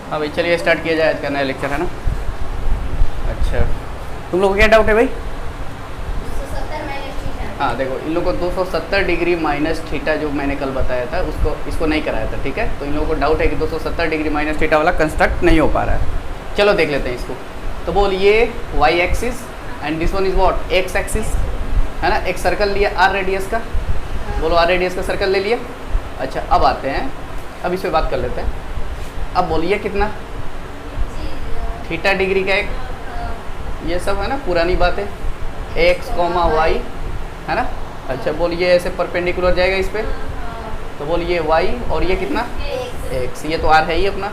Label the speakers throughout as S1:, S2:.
S1: हाँ भाई चलिए स्टार्ट किया जाए, आज का नया लेक्चर है ना। अच्छा तुम लोग को क्या डाउट है भाई?
S2: 270 माइनस थीटा।
S1: हाँ देखो, इन लोगों को 270 डिग्री माइनस थीटा जो मैंने कल बताया था इसको नहीं कराया था, ठीक है। तो इन लोगों को डाउट है कि 270 डिग्री माइनस थीटा वाला कंस्ट्रक्ट नहीं हो पा रहा है। चलो देख लेते हैं इसको। तो बोल ये Y axis and this one is what, X axis, है ना। एक सर्कल लिया आर रेडियस का, बोलो आर रेडियस का सर्कल ले लिया। अच्छा अब आते हैं, अब इस पर बात कर लेते हैं। अब बोलिए कितना थीटा डिग्री का एक, ये सब है ना पुरानी बातें, एक्स कॉमा वाई, है ना। अच्छा बोलिए ऐसे परपेंडिकुलर जाएगा इस पर, तो बोलिए वाई और ये कितना एक्स, ये तो आर है ही अपना।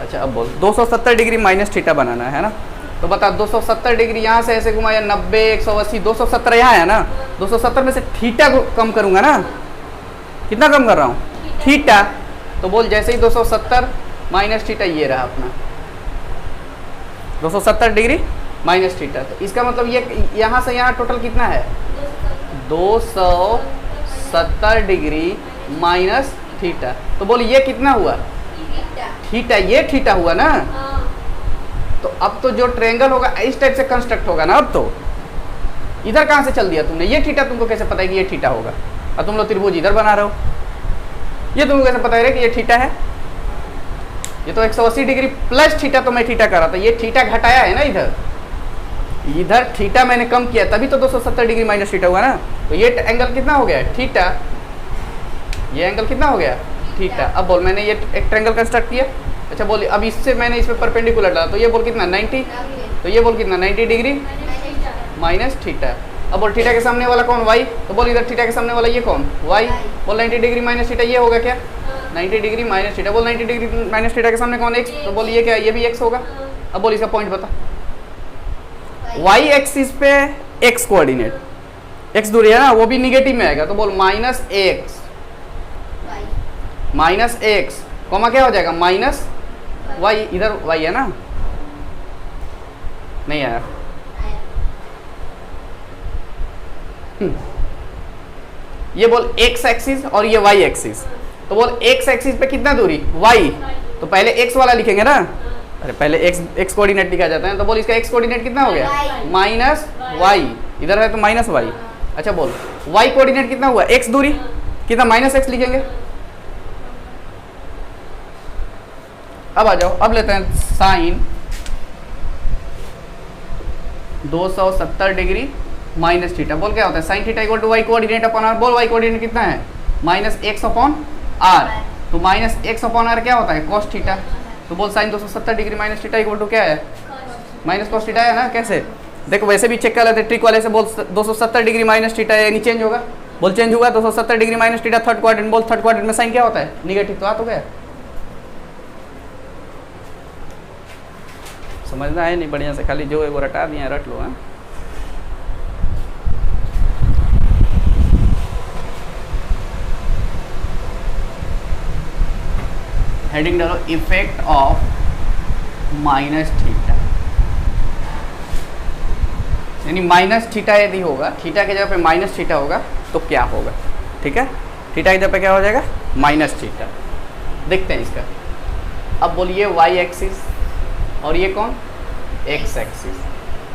S1: अच्छा अब बोल 270 डिग्री माइनस थीटा बनाना है ना। तो बता 270 डिग्री यहाँ से ऐसे घुमाया, 90 180 270 यहाँ है ना। 270 में से थीटा को कम करूँगा ना, कितना कम कर रहा हूँ थीटा। तो बोल जैसे ही 270 माइनस थीटा, ये रहा अपना 270 डिग्री माइनस थीटा। तो इसका मतलब ये यहाँ से यहाँ टोटल कितना है, 270 डिग्री माइनस थीटा। तो बोल ये कितना हुआ थीटा, ये थीटा हुआ ना। तो अब तो जो ट्रायंगल होगा इस टाइप से कंस्ट्रक्ट होगा ना। अब तो इधर कहाँ से चल दिया तुमने, ये थीटा तुमको कैसे पता है कि ये थीटा होगा? और तुम लोग त्रिभुज इधर बना रहे हो, ये तुमको कैसे पता है कि ये थीटा है? ये तो 180 डिग्री प्लस थीटा तो मैं थीटा कर रहा था, ये थीटा घटाया है ना इधर थीटा मैंने कम किया, तभी तो 270 डिग्री माइनस थीटा हुआ ना। तो ये एंगल कितना हो गया थीटा, ये एंगल कितना हो गया थीटा। अब बोल मैंने ये एक ट्रायंगल कंस्ट्रक्ट किया। अच्छा बोलिए अब इससे मैंने इस पे परपेंडिकुलर डाला, तो ये बोल कितना 90, तो ये बोल कितना 90 डिग्री माइनस थीटा। अब बोल थीटा के सामने वाला कौन, वाई। तो बोल इधर थीटा के सामने वाला ये कौन, वाई। बोल 90 डिग्री माइनस थीटा ये होगा क्या, 90 डिग्री माइनस थीटा। बोल 90 डिग्री माइनस थीटा के सामने कौन, एक्स। तो बोल ये क्या, ये भी एक्स होगा। अब बोल इसका पॉइंट बता, वाई एक्सिस पे एक्स कोऑर्डिनेट, एक्स दूरी है ना, वो भी निगेटिव में आएगा। तो बोल माइनस एक्स कॉमा क्या हो जाएगा माइनस वाई, इधर वाई है ना, नहीं आया। ये बोल एक्स एक्सिस और ये वाई एक्सिस। तो बोल एक्स एक्सिस पे कितना दूरी, वाई। तो पहले एक्स वाला लिखेंगे ना, अरे पहले एक्स कोऑर्डिनेट लिखा जाता है। तो बोल इसका एक्स कोऑर्डिनेट कितना हो गया माइनस वाई, इधर है तो माइनस वाई। अच्छा बोल वाई कोऑर्डिनेट कितना हुआ, एक्स दूरी कितना, माइनस एक्स लिखेंगे। अब आ जाओ, अब लेते हैं साइन 270 डिग्री माइनस थीटा। बोल क्या होता है, sine theta equal to Y coordinate upon R. बोल वाई कोऑर्डिनेट कितना है, माइनस एक्स अपॉन आर। तो माइनस एक्स अपॉन आर क्या होता है, कॉस थीटा। तो बोल sine 270 degree minus theta equal to क्या है, माइनस कॉस थीटा है ना। कैसे देखो, वैसे भी चेक कर लेते ट्रिक वाले से। बोल 270 डिग्री माइनस थीटा यानी चेंज होगा, बोल चेंज हुआ 270 degree minus theta third quadrant. बोल थर्ड क्वाड्रेंट में साइन क्या होता है, निगेटिव। तो आ तो गया, समझना है नहीं बढ़िया से, खाली जो है वो रटा दिया, रट लो। हाँ हेडिंग डालो इफेक्ट ऑफ माइनस थीटा, यानी माइनस थीटा यदि होगा, थीटा की जगह पे माइनस थीटा होगा तो क्या होगा, ठीक है। थीटा की जगह पे क्या हो जाएगा, माइनस थीटा। देखते हैं इसका। अब बोलिए वाई एक्सिस और ये कौन, एक्स एक्सिस।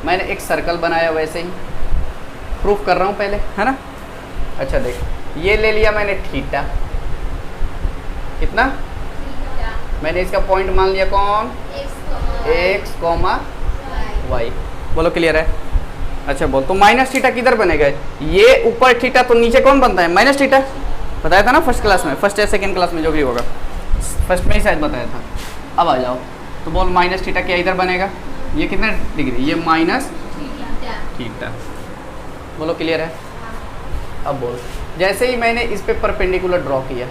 S1: मैंने एक सर्कल बनाया, वैसे ही प्रूफ कर रहा हूँ पहले, है ना। अच्छा देख, ये ले लिया मैंने थीटा, कितना मैंने इसका पॉइंट मान लिया कौन, एक्स कॉमा वाई। बोलो क्लियर है। अच्छा बोल, तो माइनस थीटा किधर बनेगा, ये ऊपर थीटा, तो नीचे कौन बनता है, माइनस थीटा। बताया था ना फर्स्ट क्लास में, फर्स्ट या सेकेंड क्लास में जो भी होगा, फर्स्ट में ही शायद बताया था। अब आ जाओ, तो बोल माइनस थीटा क्या इधर बनेगा, ये कितना डिग्री, ये माइनस थीटा। बोलो क्लियर है। अब बोल, जैसे ही मैंने इस पे परपेंडिकुलर ड्रॉ किया,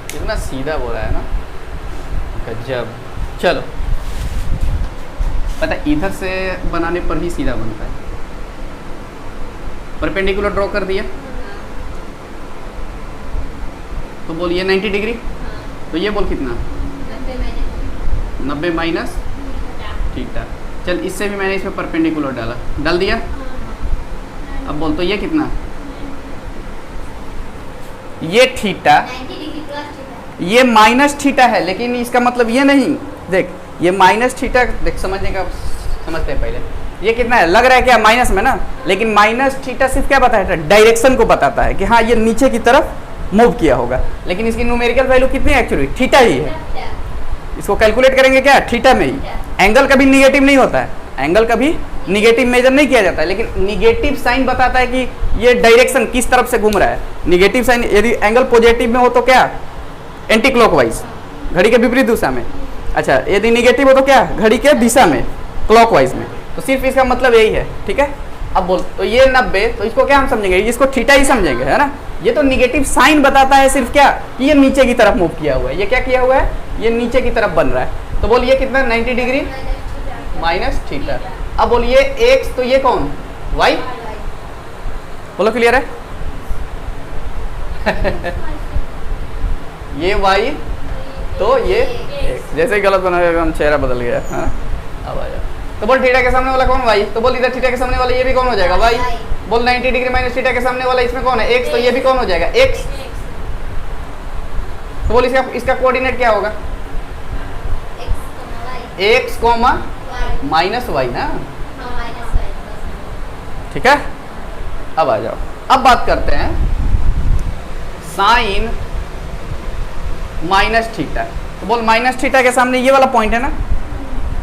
S1: कितना सीधा बोला है ना, गजब। चलो पता, इधर से बनाने पर ही सीधा बनता है। परपेंडिकुलर ड्रॉ कर दिया, तो बोल ये 90 डिग्री। तो ये बोल कितना, 90 माइनस थीटा। चल इससे भी मैंने इसमें परपेंडिकुलर डाला, डाल दिया। अब बोल तो ये कितना, ये थीटा ये माइनस थीटा है, लेकिन इसका मतलब ये नहीं, देख ये माइनस थीटा, देख समझने का समझते हैं पहले, ये कितना है, लग रहा है क्या माइनस में ना, लेकिन माइनस थीटा सिर्फ क्या बताता है, डायरेक्शन को बताता है कि हाँ ये नीचे की तरफ मूव किया होगा, लेकिन इसकी न्यूमेरिकल वैल्यू कितनी है, एक्चुअली थीटा ही है। इसको कैलकुलेट करेंगे क्या, थीटा में ही। एंगल कभी निगेटिव नहीं होता है, एंगल कभी निगेटिव मेजर नहीं किया जाता है, लेकिन निगेटिव साइन बताता है कि ये डायरेक्शन किस तरफ से घूम रहा है। निगेटिव साइन यदि एंगल पॉजिटिव में हो तो क्या, एंटी क्लॉकवाइज, घड़ी के विपरीत दिशा में। अच्छा यदि निगेटिव हो तो क्या, घड़ी के दिशा में, क्लॉकवाइज में। तो सिर्फ इसका मतलब यही है, ठीक है। अब बोल, तो ये 90, तो इसको क्या हम समझेंगे, इसको थीटा ही समझेंगे, है ना। ये तो निगेटिव साइन बताता है सिर्फ क्या, कि ये नीचे की तरफ मूव किया हुआ है, ये क्या किया हुआ है, ये नीचे की तरफ बन रहा है। तो बोल ये कितना 90 डिग्री माइनस थीटा। अब बोलिए एक्स, तो ये कौन, वाई, बोलो क्लियर है। ये वाई, तो ये एक्स, जैसे ही गलत बनाएगा हम चेहरा बदल गया, हाँ अब आ जाओ। तो बोल थीटा के सामने वाला कौन, वाई, तो बोल इधर थीटा के सामने वाला ये भी कौन हो जाएगा, वाई। बोल 90 डिग्री माइनस थीटा के सामने वाला इसमें कौन है, एक्स, तो ये भी कौन हो जाएगा, एक्स। तो बोल इसका कोऑर्डिनेट क्या होगा, एक्स कॉमा माइनस वाई ना, ठीक है। अब आ जाओ, अब बात करते हैं साइन माइनस थीटा। तो बोल माइनस थीटा के सामने ये वाला पॉइंट है ना,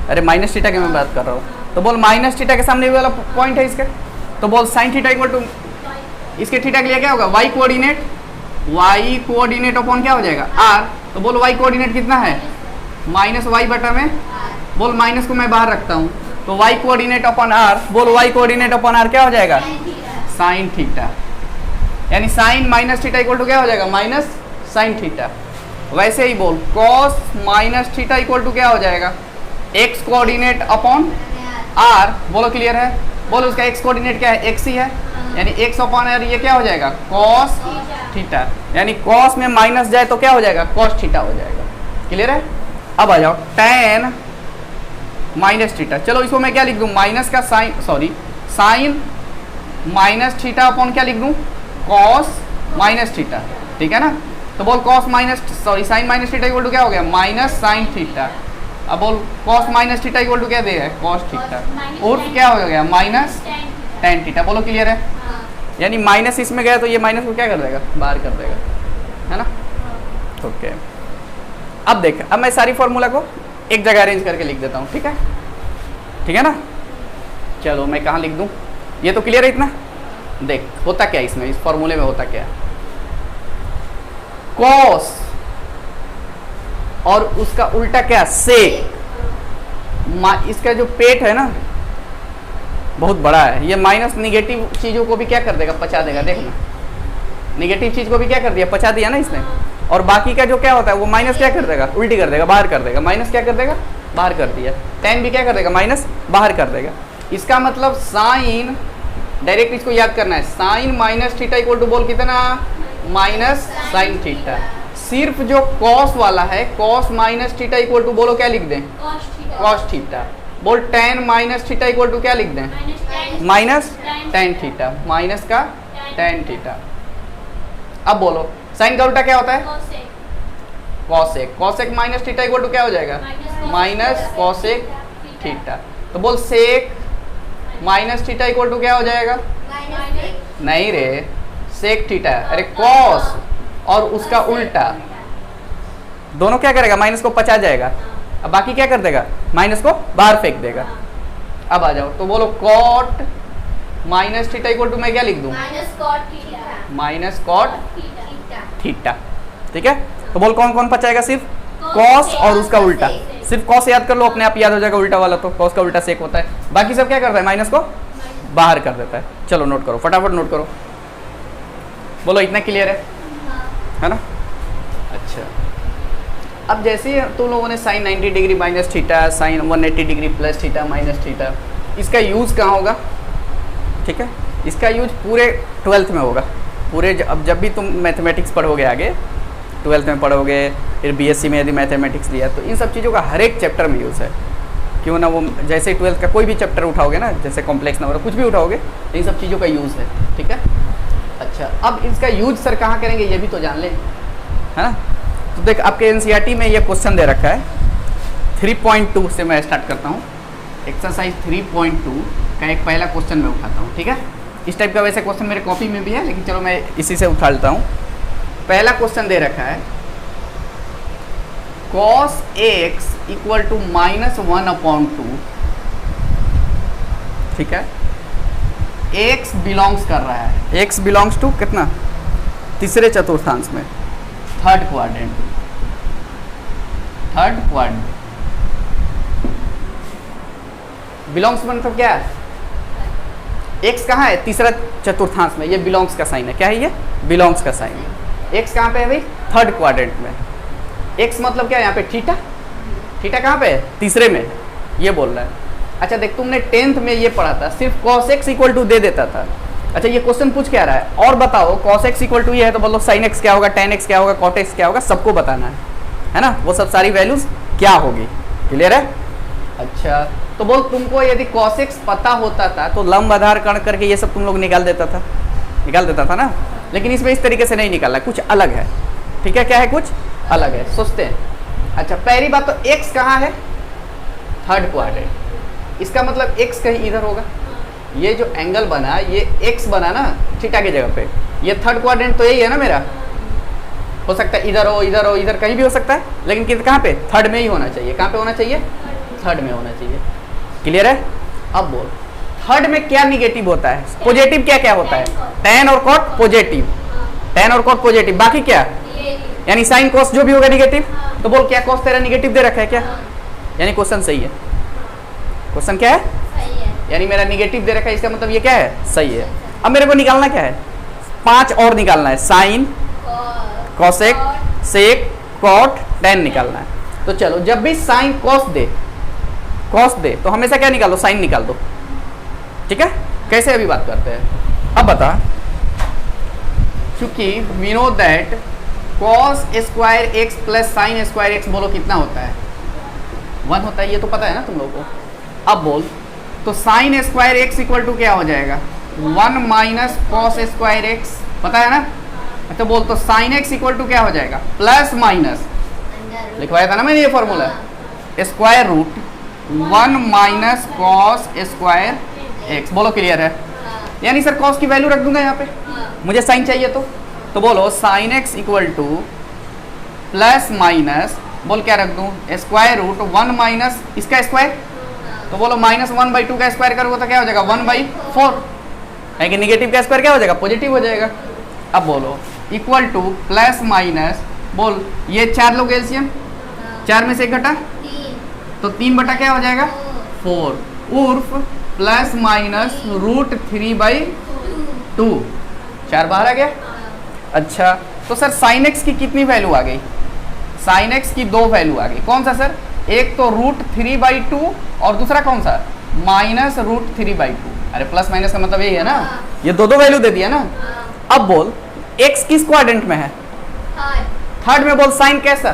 S1: अरे माइनस थीटा की मैं बात कर रहा हूँ। तो बोल माइनस थीटा के सामने ये वाला पॉइंट है इसका। तो बोल साइन थीटा इक्वल टू, इसके थीटा के लिए क्या होगा, Y coordinate, Y coordinate upon क्या हो जाएगा, आर। तो बोल वाई कोऑर्डिनेट कितना है, माइनस वाई बटा में, बोल माइनस को मैं बाहर रखता हूँ, तो वाई कोऑर्डिनेट अपॉन आर, बोल वाई कोऑर्डिनेट अपॉन आर क्या हो जाएगा, साइन थीटा। यानी sine minus theta equal to क्या हो जाएगा, माइनस साइन थीटा। वैसे ही बोल cos minus theta equal to क्या हो जाएगा, एक्स कोऑर्डिनेट अपॉन आर। बोलो क्लियर है। बोलो उसका एक्स कोऑर्डिनेट क्या है, एक्स ही है, यानी एक्स अपॉन आर ये क्या हो जाएगा, कॉस थीटा। यानी कॉस में माइनस जाए तो क्या हो जाएगा, कॉस थीटा हो जाएगा। क्लियर है। अब आ जाओ टेन माइनस थीटा। चलो इसको मैं क्या लिख दूं, माइनस का sine, sorry sine minus theta upon क्या लिख दूं, कॉस माइनस थीटा, ठीक है ना। तो बोल cos minus, sorry sine minus theta equal to क्या हो गया, माइनस साइन थीटा। अब बोल cos minus theta equal to क्या दे रहा है, कॉस थीटा, और क्या हो गया, माइनस टेन थीटा। बोलो क्लियर है। यानी माइनस इसमें गया तो ये माइनस को क्या कर देगा, बाहर कर देगा, है ना। ओके अब देख, अब मैं सारी फॉर्मूला को एक जगह अरेंज करके लिख देता हूँ, ठीक है, ठीक है ना। चलो मैं कहाँ लिख दूँ, ये तो क्लियर है इतना। देख होता क्या इसमें, इस फॉर्मूले में होता क्या, कॉस और उसका उल्टा क्या, सेक। इसका जो पेट है ना बहुत बड़ा है, ये माइनस निगेटिव चीजों को भी क्या कर देगा, पचा देगा। देखना निगेटिव चीज को भी क्या कर दिया, पचा दिया ना इसने। और बाकी का जो क्या होता है वो माइनस क्या कर देगा, उल्टी कर देगा, बाहर कर देगा। माइनस क्या कर देगा, बाहर कर दिया। टेन भी क्या कर देगा, माइनस बाहर कर देगा। इसका मतलब साइन, डायरेक्ट इसको याद करना है, sine minus theta equal to बोल कितना, माइनस साइन थीटा। सिर्फ जो कॉस वाला है, cos minus theta equal to बोलो क्या लिख दें, कॉस थीटा। बोल tan minus theta equal to क्या लिख दें, माइनस टेन थीटा, माइनस का टेन थीटा। अब बोलो साइन का उल्टा क्या होता है, cosec. Cosec minus theta equal to क्या हो जाएगा, माइनस कॉसेक थीटा। तो बोल sec minus theta equal to क्या हो जाएगा, नहीं रे, सेक थीटा, अरे कॉस और उसका उल्टा दोनों क्या करेगा, माइनस को पचा जाएगा। अब बाकी क्या कर देगा, माइनस को बाहर फेंक देगा। अब आ जाओ, तो बोलो cot minus theta equal to मैं क्या लिख दूं, माइनस कॉट थीटा, ठीक है। तो बोल कौन कौन पचाएगा, सिर्फ कॉस और उसका उल्टा। सिर्फ कॉस याद कर लो, अपने आप याद हो जाएगा, उल्टा वाला तो कॉस का उल्टा सेक होता है। बाकी सब क्या करता है, माइनस को बाहर कर देता है। चलो नोट करो, फटाफट नोट करो। बोलो इतना क्लियर है ना। अच्छा अब जैसे तुम लोगों ने sine 90 degree minus theta, sine 180 degree plus theta minus theta, इसका यूज़ कहाँ होगा, ठीक है। इसका यूज पूरे 12th में होगा। पूरे अब जब भी तुम मैथमेटिक्स पढ़ोगे आगे 12th में पढ़ोगे, फिर बीएससी में यदि मैथमेटिक्स लिया तो इन सब चीज़ों का हर एक चैप्टर में यूज़ है। क्यों ना, वो जैसे 12th का कोई भी चैप्टर उठाओगे ना, जैसे कॉम्प्लेक्स नंबर कुछ भी उठाओगे तो इन सब चीज़ों का यूज़ है, ठीक है। अच्छा अब इसका यूज सर कहाँ करेंगे ये भी तो जान लें, है ना। तो देख आपके एनसीईआरटी में ये क्वेश्चन दे रखा है 3.2 से मैं स्टार्ट करता हूँ। एक्सरसाइज 3.2 का एक पहला क्वेश्चन मैं उठाता हूँ, ठीक है। इस टाइप का वैसे क्वेश्चन मेरे कॉपी में भी है, लेकिन चलो मैं इसी से उठा लेता हूँ। पहला क्वेश्चन दे रखा है cos x इक्वल टू -1/2, ठीक है। x बिलोंग्स कर रहा है, x बिलोंग्स टू कितना, तीसरे चतुर्थांश में, थर्ड क्वाड्रेंट, बिलोंग्स मतलब क्या है, x कहाँ है, तीसरा चतुर्थांश में, ये बिलोंग्स का साइन है। क्या है ये, बिलोंग्स का साइन है। x कहाँ पे है भाई, थर्ड क्वाड्रेंट में। x मतलब क्या है यहाँ पे, थीटा, थीटा कहाँ पे है, तीसरे में, ये बोल रहा है। अच्छा देख, तुमने 10th में ये पढ़ा था, सिर्फ cos x इक्वल टू दे देता था। अच्छा ये क्वेश्चन पूछ क्या रहा है, और बताओ cos x इक्वल टू ये है तो बोलो sin x क्या होगा, tan x क्या होगा, cot x क्या होगा, सबको बताना है ना, वो सब सारी वैल्यूज क्या होगी। क्लियर है। अच्छा तो बोल, तुमको यदि cos x पता होता था तो लंब आधार कर्ण करके ये सब तुम लोग निकाल देता था ना, लेकिन इसमें इस तरीके से नहीं निकालना, कुछ अलग है, ठीक है। क्या है, कुछ अलग है, सोचते हैं। अच्छा पहली बात तो x कहाँ है, थर्ड क्वाड्रेंट, इसका मतलब x कहीं इधर होगा। ये जो एंगल बना, ये x बना ना थीटा की जगह पे, ये थर्ड क्वाड्रेंट तो यही है ना मेरा, हो सकता है इधर हो, इधर हो, इधर कहीं भी हो सकता है, लेकिन कहाँ पे, थर्ड में ही होना चाहिए। कहाँ पे होना चाहिए, थर्ड में होना चाहिए। क्लियर है। अब बोल, थर्ड में क्या निगेटिव होता है, पॉजिटिव क्या क्या होता है, tan और cot पॉजिटिव, tan और cot पॉजिटिव, बाकी क्या, यानी साइन cos जो भी होगा निगेटिव। तो बोल क्या cos तेरा निगेटिव दे रखा है क्या, यानी क्वेश्चन सही है। क्वेश्चन क्या है, यानी मेरा निगेटिव दे रखा है, इसका मतलब ये क्या है, सही है। अब मेरे को निकालना क्या है, 5 और निकालना है, sign, cosec, sec, cot, tan निकालना है। तो चलो, जब भी साइन cos दे तो हमेशा क्या निकालो, साइन निकाल दो, ठीक है। कैसे अभी बात करते हैं, अब बता, क्योंकि we know that cos square x plus sine square x बोलो कितना होता है, 1 होता है, ये तो पता है ना तुम लोगों को। अब बोल, तो sine square x equal to क्या हो जाएगा, 1 माइनस कॉस स्क्वायर x, पता है ना। तो बोल, तो साइन x इक्वल टू क्या हो जाएगा, प्लस माइनस, लिखवाया था ना मैंने ये formula, square root 1 minus cos square x। बोलो क्लियर है, यानी सर कॉस की वैल्यू रख दूंगा यहाँ पे, मुझे साइन चाहिए तो बोलो sine x equal to plus minus, बोल क्या रख दूं, स्क्वायर रूट 1 माइनस इसका स्क्वायर, तो बोलो -1/2 का स्क्वायर करोगे तो क्या हो जाएगा, 1/4, है कि निगेटिव का स्क्वायर क्या हो जाएगा, पॉजिटिव हो जाएगा। अब बोलो इक्वल टू प्लस माइनस, बोल ये 4 लोग एलसीएम, 4 में से 1 घटा, तो 3 बटा क्या हो जाएगा, 4, उर्फ प्लस माइनस √3/2, 4 बाहर आ गया। अच्छा तो सर साइन x की कितनी वैल्यू आ गई, साइन x की 2 वैल्यू आ गई, कौन सा सर, एक तो √3/2 और दूसरा कौन सा, -√3/2। अरे प्लस माइनस का मतलब यही है ना, ये दो वैल्यू दे दिया ना। अब बोल x किस क्वाड्रेंट में है, थर्ड में। बोल साइन कैसा,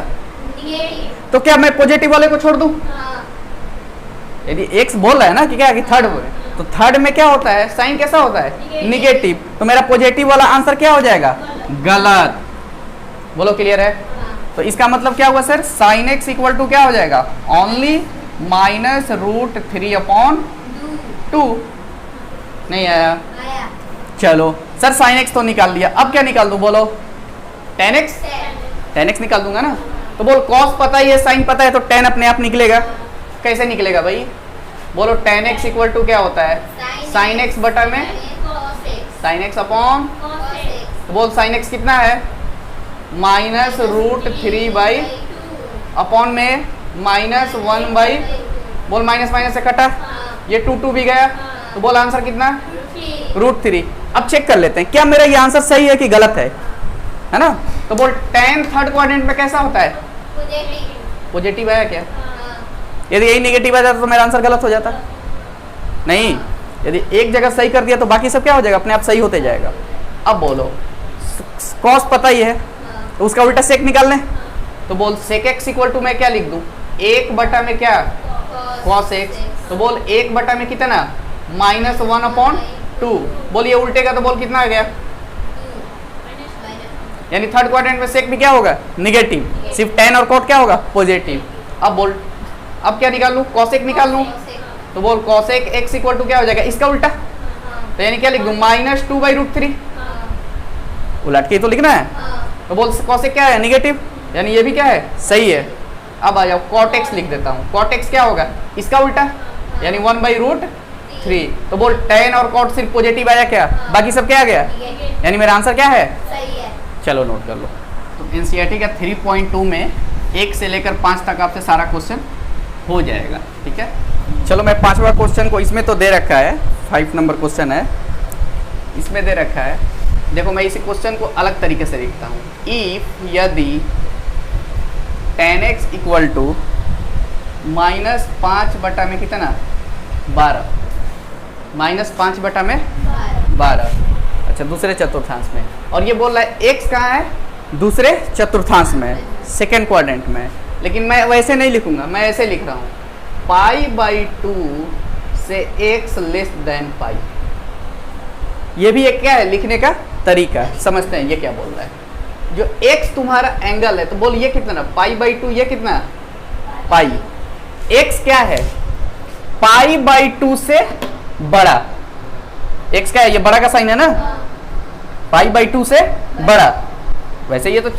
S1: तो क्या मैं पॉजिटिव वाले को छोड़ दूं, यदि x बोल रहा है ना कि क्या कि थर्ड में, तो थर्ड में क्या होता है, साइन कैसा होता है, निगेटिव, तो मेरा पॉजिटिव वाला आंसर क्या हो जाएगा, गलत। बोलो क्लियर है। तो इसका मतलब क्या हुआ sir, sine x equal to क्या हो जाएगा, ओनली -√3/2। नहीं आया, चलो सर साइन x तो निकाल लिया, अब क्या निकाल दूं, बोलो tan x निकाल दूंगा ना। तो बोल cos पता ही है, साइन पता है, तो tan अपने आप निकलेगा। कैसे निकलेगा भाई, बोलो tan x इक्वल टू क्या होता है, साइन x बटा में साइन x अपॉन, तो बोल साइन x कितना है, -√3/, अपॉन में -1/, बोल माइनस माइनस से कटा, ये 2 भी गया, तो बोल आंसर कितना, √3। अब चेक कर लेते हैं क्या मेरा ये आंसर सही है कि गलत है ना। तो बोल tan थर्ड क्वाड्रेंट में कैसा होता है, पॉजिटिव है क्या, यदि यही निगेटिव आ जाता तो मेरा आंसर गलत हो जाता, नहीं, यदि एक जगह सही कर दिया तो बाकी सब क्या हो जाएगा, अपने आप सही होते जाएगा। अब बोलो cos पता ही है, तो उसका उल्टा सेक निकाल लें, तो बोल सेक x इक्वल टू मैं क्या लिख दूं, 1 बटा में क्या, cos x, तो बोल 1 बटा में कितना, -1/2। बोल ये उल्टेगा तो बोल कितना आ गया, यानी थर्ड क्वाड्रेंट में सेक भी क्या होगा, निगेटिव, सिर्फ tan और cot क्या होगा, पॉजिटिव। अब बोल, अब क्या निकाल लूँ, cosec निकाल लूँ, तो बोल cosec x इक्वल टू क्या हो जाएगा, इसका उल्टा, तो यानी क्या लिख दूँ, -2/√3, उलट के तो लिखना है। तो बोल cosec क्या है, निगेटिव, यानी ये भी क्या है, सही है। अब आ जाओ cot x लिख देता हूँ, cot x क्या होगा, इसका उल्टा, यानी 1/√3। तो बोल tan और cot सिर्फ पॉजिटिव आया क्या, बाकी सब क्या आ गया, यानी मेरा आंसर क्या है,
S2: सही है।
S1: चलो नोट कर लो। तो एनसीईआरटी का 3.2 में 1 से लेकर 5 तक आपसे सारा क्वेश्चन हो जाएगा, ठीक है। चलो मैं 5वां क्वेश्चन को, इसमें तो दे रखा है, 5 नंबर क्वेश्चन है, इसमें दे रखा है। देखो मैं इस क्वेश्चन को अलग तरीके से लिखता हूँ। इफ यदि tan x इक्वल टू -5 बटा में कितना, 12, -5 बटा में 12, अच्छा दूसरे चतुर्थांश में, और ये बोल रहा है x कहाँ है, दूसरे चतुर्थांश में, सेकेंड क्वाड्रेंट में। लेकिन मैं वैसे नहीं लिखूंगा, मैं ऐसे लिख रहा हूँ, π/2 से x लेस देन पाई। ये भी एक क्या है, लिखने का तरीका है, समझते हैं ये क्या बोल रहा है। जो x तुम्हारा एंगल है, तो बोल ये कितना, π/2, ये कितना, पाई। x क्या है, π/2 से बड़ा, x क्या है, ये बड़ा का साइन है ना, π/2 से बड़ा। वैसे ये तो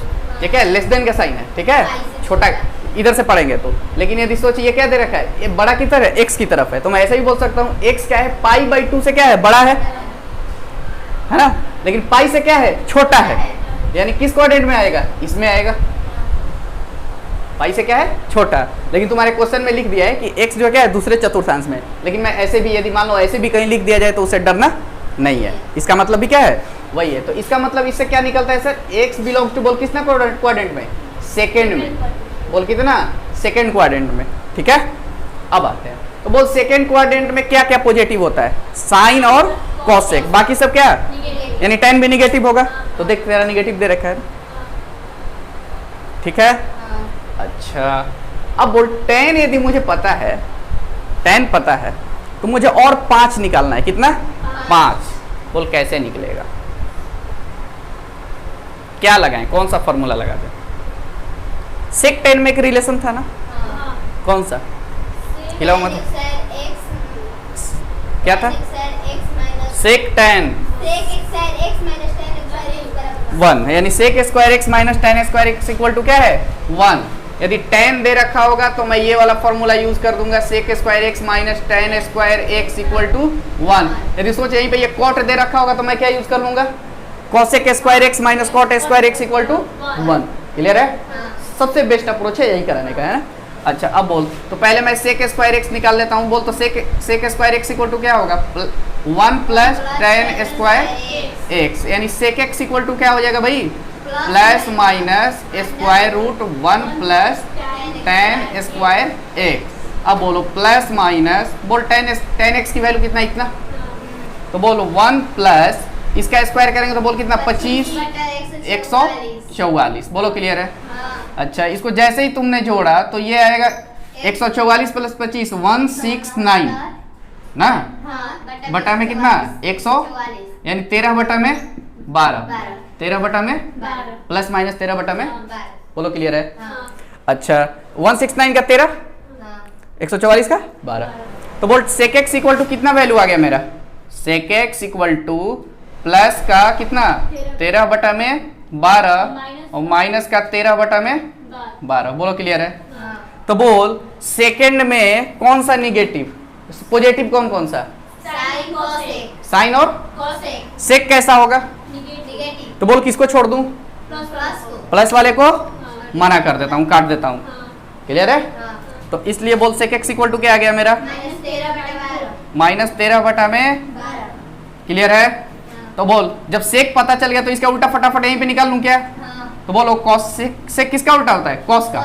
S1: ये क्या है, लेस देन का साइन है, ठीक है, छोटा इधर से पढ़ेंगे तो। लेकिन यदि सोचिए ये क्या दे रखा है, ये बड़ा की तरफ है, x की तरफ है, तो मैं ऐसा ही बोल सकता हूँ x क्या है, π/2 से क्या है, बड़ा है ना, लेकिन पाई से क्या है, छोटा है, यानी किस क्वाड्रेंट में आएगा, इसमें आएगा। पाई से क्या है, छोटा, लेकिन तुम्हारे क्वेश्चन में लिख दिया है कि x जो क्या है, दूसरे चतुर्थांश में। लेकिन मैं ऐसे भी, यदि मान लो ऐसे भी कहीं लिख दिया जाए तो उससे डरना नहीं है, इसका मतलब भी क्या है, वही है। तो इसका मतलब इससे क्या निकलता है सर, x बिलोंग्स टू, बोल कितना क्वाड्रेंट में, सेकेंड में, बोल कितना, सेकेंड क्वाड्रेंट में, ठीक है। अब आते हैं, तो बोल सेकेंड क्वाड्रेंट में क्या क्या पॉजिटिव होता है, साइन और कॉसेक, बाकी सब क्या, यानी tan भी निगेटिव होगा। तो देख तेरा निगेटिव दे रखा है, ठीक है। अच्छा अब बोल tan यदि मुझे पता है, tan पता है, तो मुझे और 5 निकालना है, कितना, 5। बोल कैसे निकलेगा, क्या लगाएं, कौन सा फॉर्मूला लगा दें। सेक tan में एक रिलेशन था ना, कौन सा, हिलाओ मत, क्या था, सेक tan 1, यानी sec square x minus tan square x equal to क्या है, 1। यदि tan दे रखा होगा तो मैं ये वाला फॉर्मूला यूज कर दूंगा, sec square x minus tan square x equal to 1। यदि सोच यहीं पे ये cot दे रखा होगा तो मैं क्या यूज कर लूंगा, cosec square x minus cot square x equal to 1। Clear है, सबसे बेस्ट अप्रोच है यही कराने का, है ना। अच्छा अब बोल, तो पहले मैं सेक स्क्वायर x निकाल लेता हूँ। बोल तो sec square x equal to क्या होगा, 1 प्लस tan स्क्वायर x, यानी सेक x इक्वल टू क्या हो जाएगा भाई, plus minus square root 1 plus tan square x। अब बोलो प्लस माइनस, बोल tan x की वैल्यू कितना, इतना, तो बोलो 1 प्लस इसका स्क्वायर करेंगे तो बोल कितना, 25 144। बोलो क्लियर है। अच्छा इसको जैसे ही तुमने जोड़ा तो ये आएगा 144 प्लस 25 169 ना, बटा में कितना, 100, यानी 13 बटा में 12, 13 बटा में प्लस माइनस 13 बटा में, बोलो क्लियर है। अच्छा 169 का 13, 144 का 12, तो बोल सेक एक्स इक्वल टू कितना वैल्यू आ गया मेरा, sec X equal to plus का कितना 13 बटा में 12 और माइनस का 13 बटा में 12। बोलो क्लियर है। तो बोल सेकंड में कौन सा निगेटिव, पॉजिटिव कौन कौन सा, साइन और सेक कैसा होगा, तो बोल किसको छोड़ दूं, प्लस वाले को मना कर देता हूं, काट देता हूं। क्लियर है। तो इसलिए बोल सेक एक्स इक्वल टू क्या आ गया मेरा, -13 बटा में। क्लियर है। तो बोल जब सेक पता चल गया तो इसका उल्टा फटाफट यहीं पे निकाल लूं क्या, तो बोलो कॉस सेक किसका उल्टा होता है, कॉस का।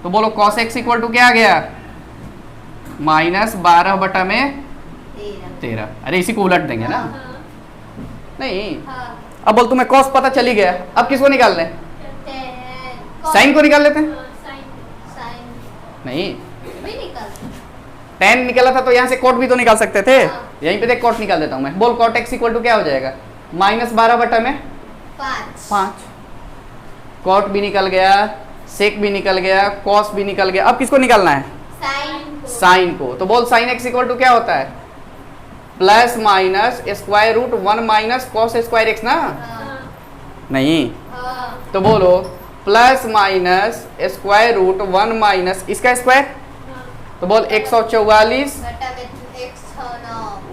S1: तो बोलो कॉस एक्स इक्वल टू क्या आ गया, -12 बटा में 13। अरे इसी को उलट देंगे ना, नहीं। अब बोल तुम्हें कॉस पता चली गया, अब किसको निकाल लें, साइन को निकाल लेते हैं। नहीं tan निकला था तो यहाँ से cot भी तो निकाल सकते थे, यहीं पे देख cot निकाल देता हूँ मैं। बोल cot x इक्वल टू क्या हो जाएगा, -12 बटा में 5। कॉट भी निकल गया, सेक भी निकल गया, कॉस भी निकल गया। अब किसको निकालना है? साइन को। तो बोल साइन एक्स इक्वल टू क्या होता है? Plus minus square root 1 minus cos square X ना? नहीं, तो बोलो plus minus square root 1 minus इसका स्क्वायर, तो बोल 144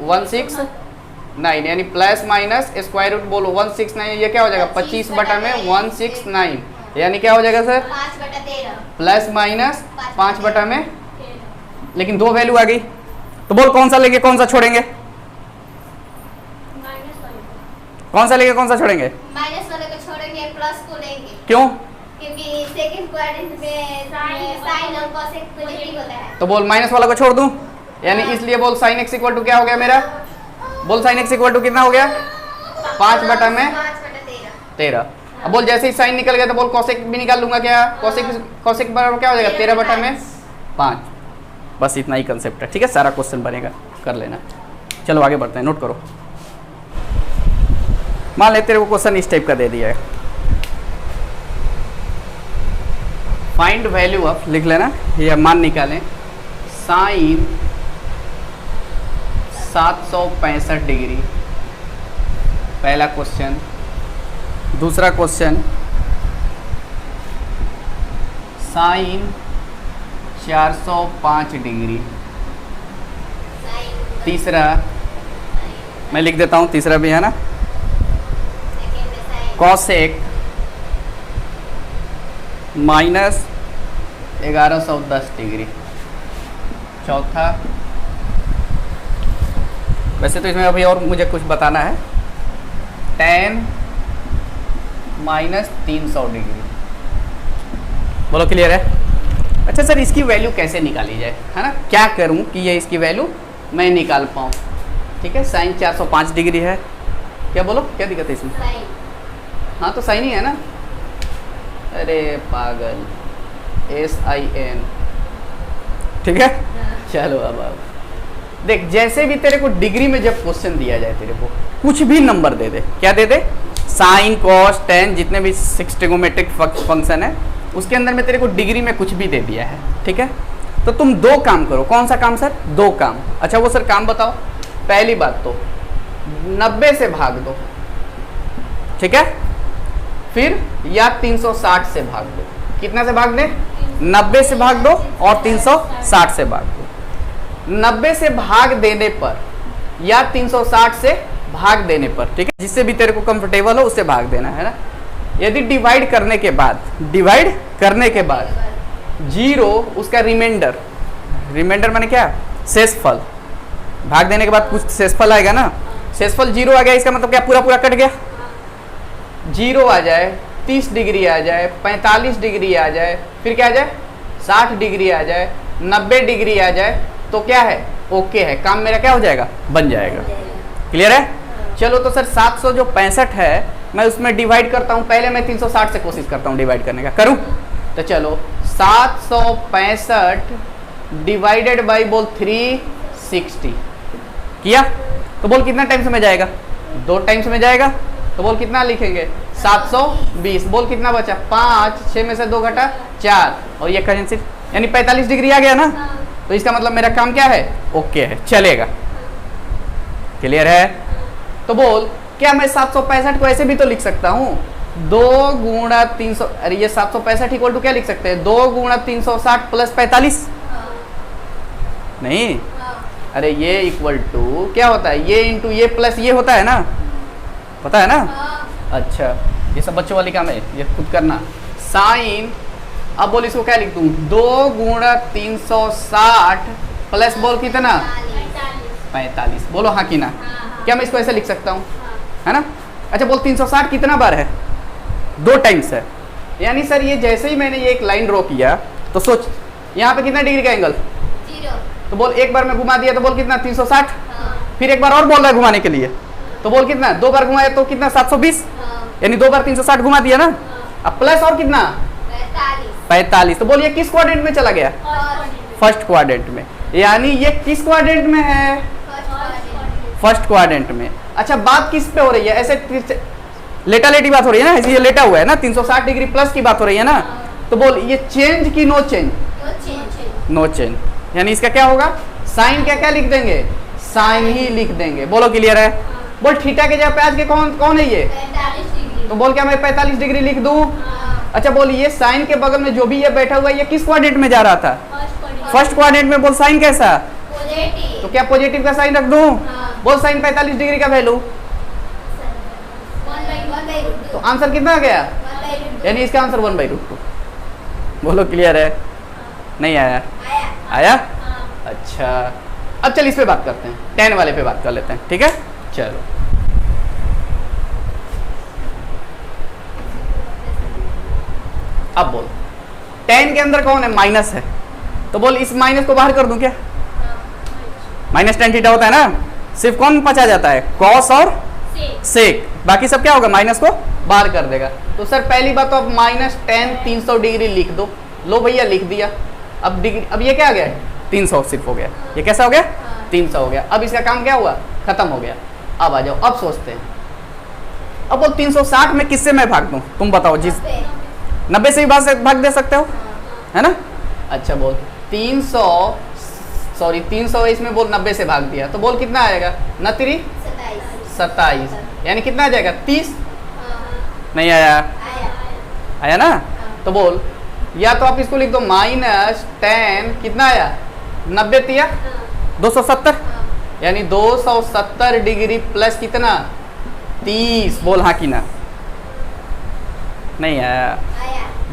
S1: 169, यानी प्लस माइनस स्क्वायर रूट बोलो 169, ये क्या हो जाएगा? 25 बटा में 169, यानी क्या हो जाएगा सर?
S2: 5/13
S1: प्लस माइनस 5 बटा में, लेकिन दो वैल्यू आ गई, तो बोल कौन सा लेंगे कौन सा छोड़ेंगे? कौन सा लेंगे कौन सा छोड़ेंगे?
S2: माइनस वाले को छोड़ेंगे, प्लस को लेंगे।
S1: क्यों?
S2: क्योंकि सेकंड क्वाड्रेंट में साइन और cos एक पॉजिटिव होता है।
S1: तो बोल माइनस वाला को छोड़ दूं, यानी इसलिए बोल साइन एक्स इक्वल टू क्या हो गया मेरा? बोल साइन एक्स इक्वल टू कितना हो गया? 5 बटा में 13। अब बोल जैसे ही साइन निकल गया तो बोल कॉसेक भी निकाल लूंगा क्या? कॉसेक बराबर क्या हो जाएगा? 13 बटा में 5। बस इतना ही कंसेप्ट है, ठीक है? सारा क्वेश्चन बनेगा, कर लेना। चलो आगे बढ़ते हैं, नोट करो। मान ले तेरे को क्वेश्चन इस टाइप का दे दिया है, फाइंड वैल्यू ऑफ, लिख लेना, ये मान निकालें, साइन 765 डिग्री, पहला क्वेश्चन। दूसरा क्वेश्चन साइन 405 डिग्री। तीसरा मैं लिख देता हूँ, तीसरा भी है ना, कॉसेक माइनस 1110 डिग्री। चौथा, वैसे तो इसमें अभी और मुझे कुछ बताना है, tan माइनस 300 डिग्री। बोलो क्लियर है? अच्छा सर इसकी वैल्यू कैसे निकाली जाए, है ना? क्या करूं कि ये इसकी वैल्यू मैं निकाल पाऊँ? ठीक है, साइन 405 डिग्री है, क्या बोलो क्या दिक्कत है इसमें? हाँ तो साइन ही है ना। अरे पागल, SIN, ठीक है? चलो अब देख, जैसे भी तेरे को डिग्री में जब क्वेश्चन दिया जाए, तेरे को कुछ भी नंबर दे दे, क्या दे दे? साइन कॉस टेन, जितने भी 6 ट्रिगोमेट्रिक फंक्शन है उसके अंदर में तेरे को डिग्री में कुछ भी दे दिया है, ठीक है? तो तुम दो काम करो। कौन सा काम सर? दो काम। अच्छा वो सर काम बताओ। पहली बात तो 90 से भाग दो, ठीक है? फिर या 360 से भाग दो। कितना से भाग दे? 90 से भाग दो और 360 से भाग दो। 90 से भाग देने पर या 360 से भाग देने पर, ठीक है? जिससे भी तेरे को कंफर्टेबल हो उससे भाग देना है ना। यदि डिवाइड करने के बाद जीरो उसका रिमाइंडर माने क्या? शेषफल। भाग देने के बाद कुछ शेषफल आएगा ना, शेषफल जीरो आ गया, इसका मतलब क्या? पूरा कट गया। जीरो आ जाए, 30 डिग्री आ जाए, 45 डिग्री आ जाए, फिर क्या आ जाए? 60 डिग्री आ जाए, 90 डिग्री आ जाए, तो क्या है? ओके है, काम मेरा क्या हो जाएगा? बन जाएगा। क्लियर है? चलो तो सर 765 है, मैं उसमें डिवाइड करता हूँ। पहले मैं 360 से कोशिश करता हूँ डिवाइड करने का, करूँ? तो चलो 765 डिवाइडेड बाई बोल 360 किया, तो बोल कितना टाइम्स में जाएगा? 2 टाइम्स में जाएगा। तो बोल कितना लिखेंगे? 720। बोल कितना बचा? 5, 6 में से 2 घटा 4, और ये कैंसिल, यानी 45 डिग्री आ गया ना। तो इसका मतलब मेरा काम क्या है? ओके है, चलेगा। क्लियर है? तो बोल क्या मैं 765 को ऐसे भी तो लिख सकता हूँ, 2 गुणा 300, अरे ये 765 इक्वल टू क्या लिख सकते हैं? 2 गुणा 360 प्लस 45। नहीं, अरे ये इक्वल टू क्या होता है? ये इंटू ये प्लस ये होता है ना, पता है ना? अच्छा, ये सब बच्चों वाली काम है, ये खुद करना। साइन, अब बोल इसको क्या लिख दूँ? 2 गुणा 360 प्लस बोल कितना? 45। बोलो हाँ कि ना? क्या मैं इसको ऐसे लिख सकता हूँ, है ना? अच्छा बोल 360 कितना बार है? 2 टाइम्स है। यानी सर ये जैसे ही मैंने ये एक लाइन ड्रॉ किया, तो सोच यहाँ पे कितना डिग्री का एंगल?
S2: 0।
S1: तो बोल एक बार मैं घुमा दिया तो बोल कितना? 360। फिर एक बार और बोल रहा है घुमाने के लिए, तो बोल कितना? 2 बार घुमाया तो कितना? 720। यानी 2 बार 360 घुमा दिया ना। अब प्लस और कितना? 45। तो बोल ये किस क्वाड्रेंट में चला गया? फर्स्ट क्वाड्रेंट में। यानी ये किस क्वाड्रेंट में है? फर्स्ट क्वाड्रेंट में। अच्छा बात किस पे हो रही है? ऐसे लेटा लेटी बात हो रही है ना, ये लेटा हुआ है ना, 360 डिग्री प्लस की बात हो रही है ना। तो बोल ये चेंज की नो चेंज? No change. यानी इसका क्या होगा, साइन क्या क्या लिख देंगे, साइन ही लिख देंगे। बोलो क्लियर है। बोल थीटा के जगह पे आज के कौन कौन है ये,
S2: 45 डिग्री।
S1: तो बोल क्या मैं 45 डिग्री लिख दूं? अच्छा बोल ये साइन के बगल में जो भी ये बैठा हुआ है ये किस क्वाड्रेंट में जा रहा था, फर्स्ट क्वाड्रेंट में। बोल साइन कैसा,
S2: पॉजिटिव।
S1: तो क्या पॉजिटिव का साइन रख दूं? बोल साइन 45 डिग्री का वैल्यू,
S2: 1/√2।
S1: तो आंसर कितना आ गया,
S2: 1/√2।
S1: यानी इसका आंसर 1/√2। बोलो क्लियर है, नहीं आया? आया? अच्छा अब चल इस पे बात करते हैं, tan वाले पे बात कर लेते हैं, ठीक है। चलो अब बोल tan के अंदर कौन है, माइनस है, तो बोल इस माइनस को बाहर कर दूं क्या, माइनस tan थीटा होता है ना, सिर्फ कौन बचा जाता है, कॉस और सेक, बाकी सब क्या होगा माइनस को बाहर कर देगा। तो सर पहली बात तो अब माइनस tan 300 डिग्री लिख दो, लो भैया लिख दिया। अब डिग्री, अब ये क्या आ गया, 300 सिर्फ हो गया, ये कैसा हो गया, 300 हो गया। अब इसका काम क्या हुआ, खत्म हो गया। अब आ जाओ, अब सोचते हैं, अब वो 360 में किससे मैं भाग दूं, तुम बताओ। जिस 90 से भी भाग दे सकते हो, है ना। अच्छा बोल 300 इसमें बोल 90 से भाग दिया, तो बोल कितना आएगा, न 3 27, यानी कितना आ जाएगा 30। नहीं आया, आया ना। तो बोल या तो आप इसको लिख दो माइनस tan कितना आया, 90 तिया 270, यानी 270 डिग्री प्लस कितना 30। बोल हाँ कि ना, नहीं आया।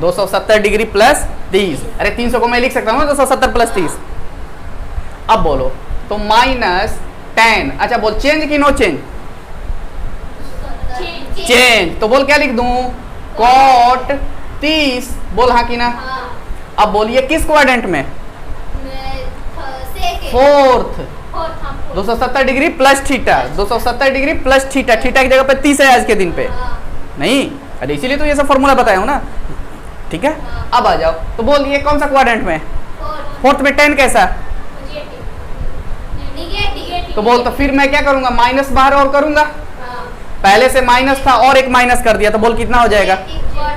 S1: 270 डिग्री प्लस 30, अरे 300 को मैं लिख सकता हूँ 270 प्लस 30। अब बोलो तो माइनस tan, अच्छा बोल चेंज की नो चेंज, चेंज, तो बोल क्या लिख दूं, cot 30। बोल हाँ कि ना। अब बोलिए किस क्वाड्रेंट में, fourth. 270 degree plus theta, 270 degree plus theta, theta की जगह पे 30 है आज के दिन पे, नहीं, अरे इसीलिए तो ये सब फॉर्मूला बताया हूँ ना, ठीक है। अब आ जाओ, तो बोल ये कौन सा क्वाड्रेंट में, फोर्थ में tan कैसा, तो बोल तो फिर मैं क्या करूंगा, माइनस बाहर और करूंगा, पहले से माइनस था और एक माइनस कर दिया, तो बोल कितना हो जाएगा,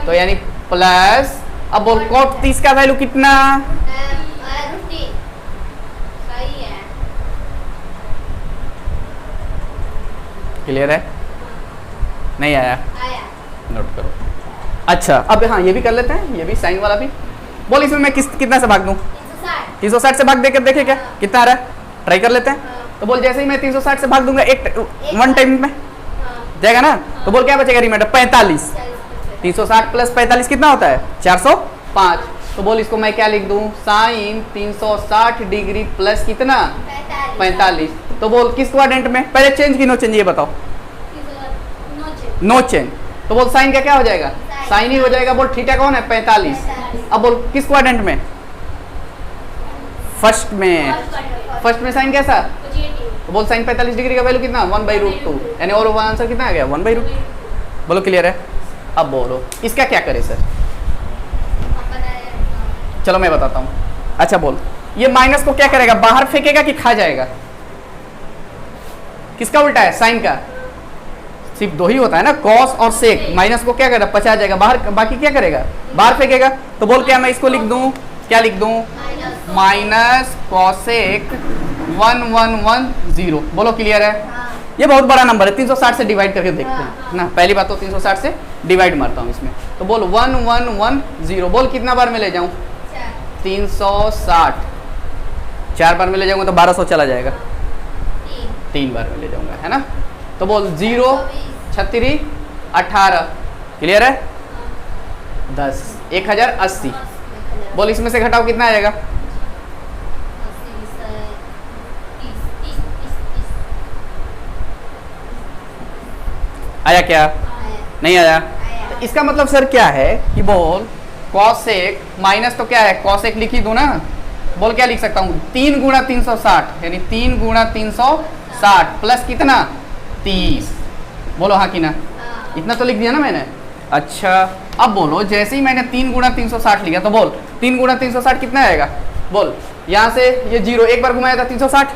S1: तो यानी प्लस। अब बोल cot 30 का वैल्यू कितना, क्लियर है, नहीं आया, नोट करो। अच्छा अब हाँ ये भी कर लेते हैं, ये भी साइन वाला भी। बोल इसमें मैं कितना से भाग दूं, 360 से भाग देकर देखे क्या कितना आ रहा है, ट्राई कर लेते हैं। तो बोल जैसे ही मैं 360 से भाग दूंगा वन टाइम में जाएगा ना, तो बोल क्या बचेगा रिमाइंडर 45। 360 प्लस 45 कितना होता है 405। तो बोल इसको मैं क्या लिख दूं, साइन 360 डिग्री प्लस कितना 45। तो बोल किस क्वाड्रेंट में, पहले चेंज की नो चेंज ये बताओ, नो चेंज। तो बोल साइन का क्या हो जाएगा, साइन ही हो जाएगा। बोल थीटा कौन है 45। अब बोल किस क्वाड्रेंट में, फर्स्ट में, फर्स्ट में साइन कैसा, तो बोल साइन 45 डिग्री का वैल्यू कितना 1/√2, यानी और आंसर कितना आ गया 1/√2। बोलो क्लियर है। अब बोलो इसका क्या करे सर, चलो मैं बताता हूँ। अच्छा बोल ये माइनस को क्या करेगा, बाहर फेंकेगा कि खा जाएगा, किसका उल्टा है, साइन का। सिर्फ दो ही होता है ना, कॉस और सेक, माइनस को क्या करेगा पचा जाएगा बाहर, बाकी क्या करेगा बाहर फेंकेगा। तो बोल क्या मैं इसको लिख दूं, क्या लिख दूं, माइनस कॉसेक 1110। बोलो क्लियर है। ये बहुत बड़ा नंबर है, 360 से डिवाइड करके देखते हैं ना। पहली बात तो 360 से डिवाइड मारता हूँ इसमें, तो बोल 1110। बोल कितना बार में ले जाऊँ, 360 4 बार में ले जाऊंगा तो 1200 चला जाएगा, 3 बार में ले जाऊंगा, है ना। तो बोल 0 36 18, क्लियर है, 10 1080। बोल इसमें से घटाओ कितना आएगा, आया क्या, नहीं आया। तो इसका मतलब सर क्या है कि बोल कॉसेक माइनस तो क्या है कॉसेक लिख ही दूं ना। बोल क्या लिख सकता हूँ 3 गुणा 360, यानी 3 गुणा 360 प्लस कितना 30। बोलो हाँ कि ना, इतना तो लिख दिया ना मैंने। अच्छा अब बोलो जैसे ही मैंने 3 गुणा 360 लिखा, तो बोल 3 गुणा 360 कितना आएगा। बोल यहाँ से ये 0 एक बार घुमाया था 360,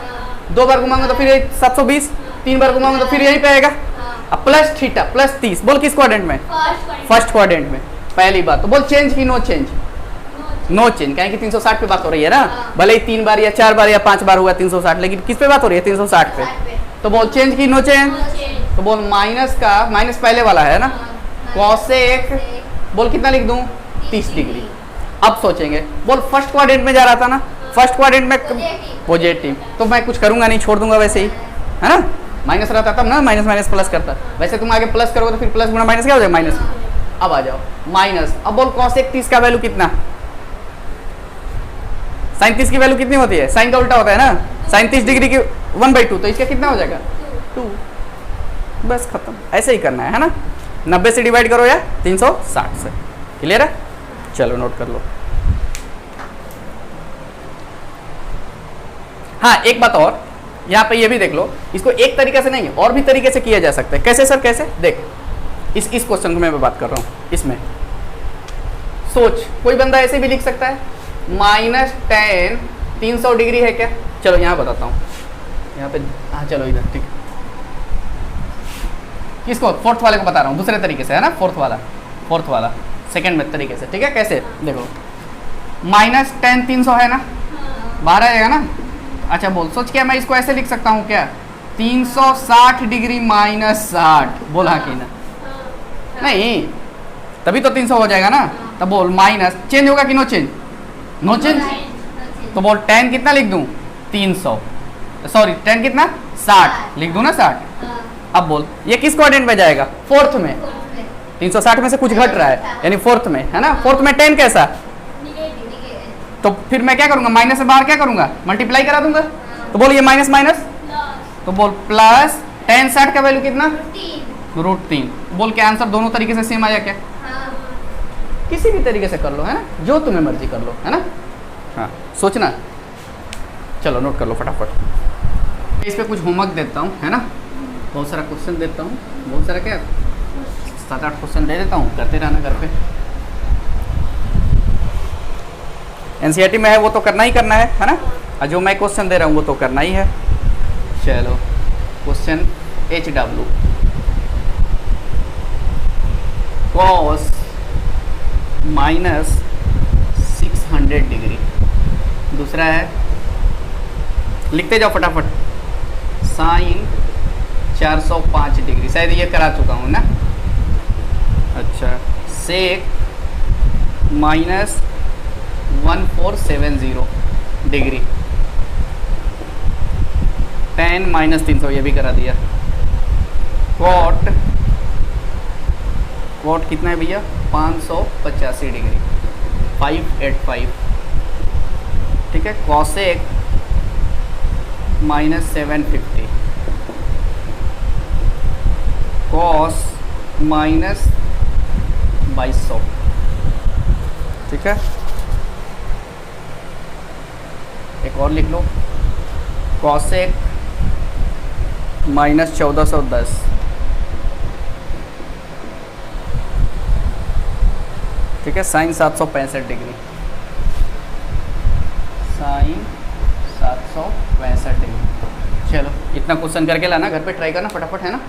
S1: 2 बार घुमाऊंगा तो फिर 720, 3 बार घुमाऊंगा तो फिर यहीं पे आएगा। अब प्लस थीटा प्लस 30, बोल किस क्वाड्रेंट में? फर्स्ट क्वाड्रेंट में। पहली बात तो बोल चेंज की नो चेंज? नो चेंज, कहें कि 360 पे बात हो रही है ना, भले ही 3 बार या 4 बार या 5 बार हुआ 360, लेकिन किस पे बात हो रही है? 360 पे। तो बोल चेंज की नो चेंज? तो बोल माइनस का, माइनस पहले वाला है ना, कॉसेक, बोल कितना लिख दूं? 30 डिग्री। अब सोचेंगे, बोल फर्स्ट क्वाड्रेंट में जा रहा था ना, फर्स्ट क्वाड्रेंट में पॉजिटिव, तो मैं कुछ करूंगा नहीं, छोड़ दूंगा वैसे ही, है ना, माइनस रहता तब ना माइनस माइनस प्लस करता, वैसे तुम आगे प्लस करोगे तो फिर प्लस गुणा माइनस क्या हो जाएगा? माइनस। अब आ जाओ माइनस, अब बोल कॉसेक 30 का वैल्यू कितना? साइन 30 की वैल्यू कितनी होती है? साइन का उल्टा होता है ना, साइन 30 डिग्री की 1/2, तो इसका कितना हो जाएगा? 2। बस खत्म, ऐसे ही करना है ना, 90 से डिवाइड करो या 360 से। क्लियर है? चलो नोट कर लो। हाँ एक बात और, यहाँ पे ये भी देख लो, इसको एक तरीके से नहीं और भी तरीके से किया जा सकता है। कैसे सर? कैसे? देख, इस क्वेश्चन को मैं बात कर रहा हूँ, इसमें सोच, कोई बंदा ऐसे भी लिख सकता है, -10 300 डिग्री है क्या? चलो यहाँ बताता हूँ, यहाँ पे, हाँ चलो इधर, ठीक है। किसको? फोर्थ वाले को बता रहा हूँ, दूसरे तरीके से, है ना, फोर्थ वाला सेकंड में तरीके से, ठीक है। कैसे? देखो, -10 300 है ना, बाहर आएगा ना। अच्छा बोल, सोच क्या मैं इसको ऐसे लिख सकता हूँ क्या? 360 डिग्री -60, बोल हाँ कि ना? नहीं, तभी तो 300 हो जाएगा ना। तब बोल माइनस, चेंज होगा कि नो चेंज? No change. तो बोल 10 कितना लिख दूं? 300, सॉरी 10 कितना? 60 लिख दूं ना, 60। अब बोल ये किस क्वाड्रेंट में जाएगा? फोर्थ में। 360 में से कुछ घट रहा है, यानी फोर्थ में, है ना। फोर्थ में 10 कैसा? तो फिर मैं क्या करूंगा? माइनस से बाहर क्या करूंगा? मल्टीप्लाई करा दूंगा। तो बोल ये माइनस माइनस, तो बोल प्लस 10 60 का वैल्यू कितना? √3। बोल के आंसर दोनों तरीके से सेम आया क्या? किसी भी तरीके से कर लो, है ना, जो तुम्हें मर्जी कर लो, है ना। हाँ सोचना। चलो नोट कर लो फटाफट। इस पे कुछ होमवर्क देता हूँ, है ना, बहुत सारा क्वेश्चन देता हूँ, बहुत सारा क्या 7-8 क्वेश्चन दे देता हूँ, करते रहना घर पे। एनसीईआरटी में है वो तो करना ही करना है ना, और जो मैं क्वेश्चन दे रहा हूँ वो तो करना ही है। चलो क्वेश्चन HW cos -600 डिग्री। दूसरा है, लिखते जाओ फटाफट, साइन 405 डिग्री, शायद ये करा चुका हूँ ना। अच्छा, सेक -1470 डिग्री, tan -300 ये भी करा दिया। कॉट कितना है भैया? 585 डिग्री, 585, ठीक है। कॉसेक -750, कॉस -2200, ठीक है। एक और लिख लो, कॉसेक -1410, ठीक है। Sine 765 degree, sine 765 degree. चलो इतना क्वेश्चन करके लाना, घर पे ट्राई करना फटाफट, है ना।